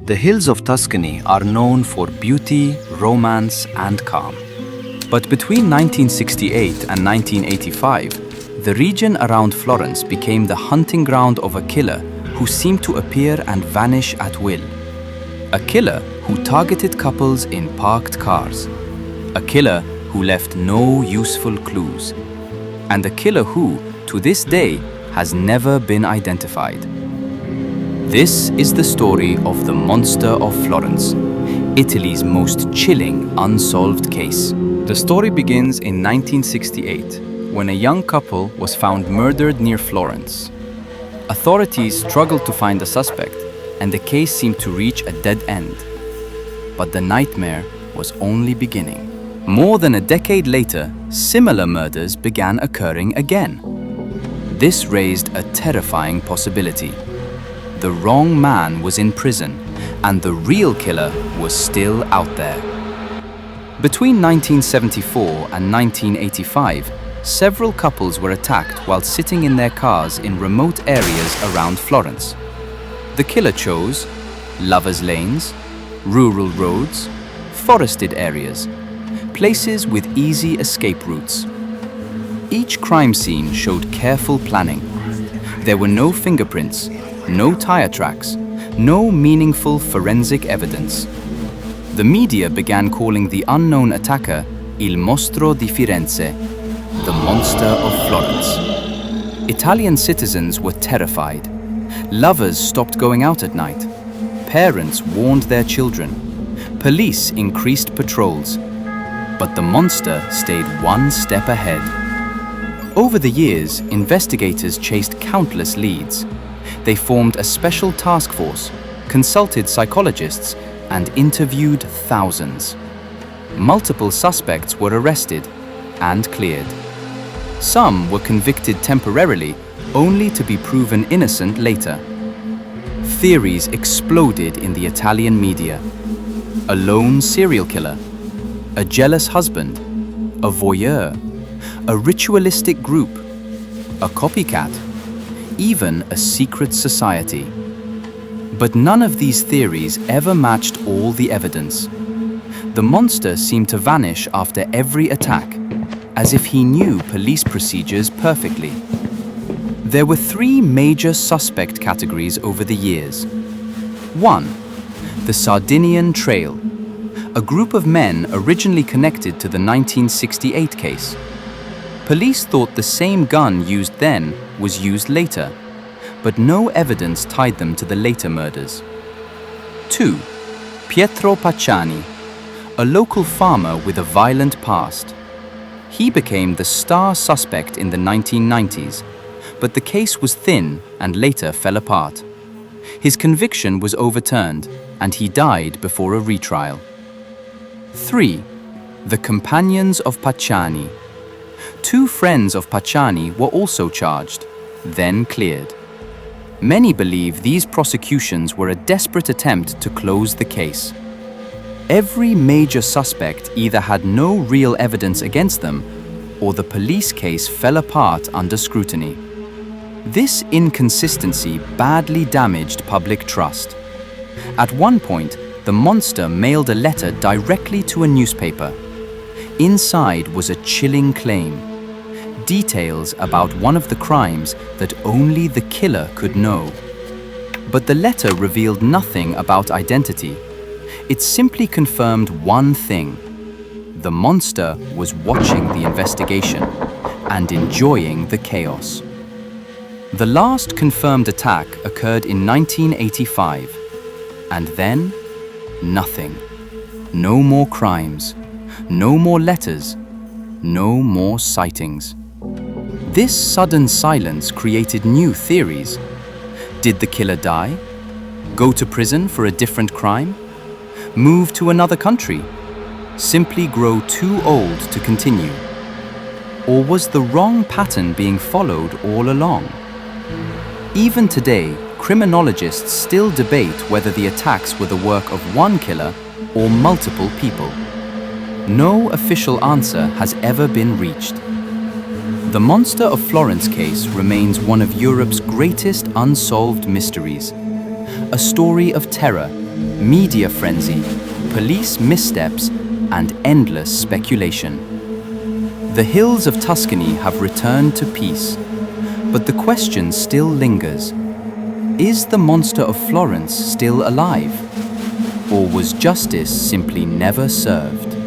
The hills of Tuscany are known for beauty, romance, and calm. But between 1968 and 1985, the region around Florence became the hunting ground of a killer who seemed to appear and vanish at will. A killer who targeted couples in parked cars. A killer who left no useful clues. And a killer who, to this day, has never been identified. This is the story of the Monster of Florence, Italy's most chilling unsolved case. The story begins in 1968, when a young couple was found murdered near Florence. Authorities struggled to find a suspect, and the case seemed to reach a dead end. But the nightmare was only beginning. More than a decade later, similar murders began occurring again. This raised a terrifying possibility. The wrong man was in prison, and the real killer was still out there. Between 1974 and 1985, several couples were attacked while sitting in their cars in remote areas around Florence. The killer chose lovers' lanes, rural roads, forested areas, places with easy escape routes. Each crime scene showed careful planning. There were no fingerprints, no tire tracks, no meaningful forensic evidence. The media began calling the unknown attacker Il Mostro di Firenze, the Monster of Florence. Italian citizens were terrified. Lovers stopped going out at night. Parents warned their children. Police increased patrols. But the monster stayed one step ahead. Over the years, investigators chased countless leads. They formed a special task force, consulted psychologists, and interviewed thousands. Multiple suspects were arrested and cleared. Some were convicted temporarily, only to be proven innocent later. Theories exploded in the Italian media. A lone serial killer, a jealous husband, a voyeur, a ritualistic group, a copycat, even a secret society. But none of these theories ever matched all the evidence. The monster seemed to vanish after every attack, as if he knew police procedures perfectly. There were three major suspect categories over the years. 1. The Sardinian Trail, a group of men originally connected to the 1968 case. Police thought the same gun used then was used later, but no evidence tied them to the later murders. 2. Pietro Pacciani, a local farmer with a violent past. He became the star suspect in the 1990s, but the case was thin and later fell apart. His conviction was overturned, and he died before a retrial. 3. The Companions of Pacciani. Two friends of Pacciani were also charged, then cleared. Many believe these prosecutions were a desperate attempt to close the case. Every major suspect either had no real evidence against them, or the police case fell apart under scrutiny. This inconsistency badly damaged public trust. At one point, the monster mailed a letter directly to a newspaper. Inside was a chilling claim. Details about one of the crimes that only the killer could know. But the letter revealed nothing about identity. It simply confirmed one thing. The monster was watching the investigation and enjoying the chaos. The last confirmed attack occurred in 1985, and then nothing. No more crimes, no more letters, no more sightings. This sudden silence created new theories. Did the killer die? Go to prison for a different crime? Move to another country? Simply grow too old to continue? Or was the wrong pattern being followed all along? Even today, criminologists still debate whether the attacks were the work of one killer or multiple people. No official answer has ever been reached. The Monster of Florence case remains one of Europe's greatest unsolved mysteries. A story of terror, media frenzy, police missteps, and endless speculation. The hills of Tuscany have returned to peace, but the question still lingers. Is the Monster of Florence still alive? Or was justice simply never served?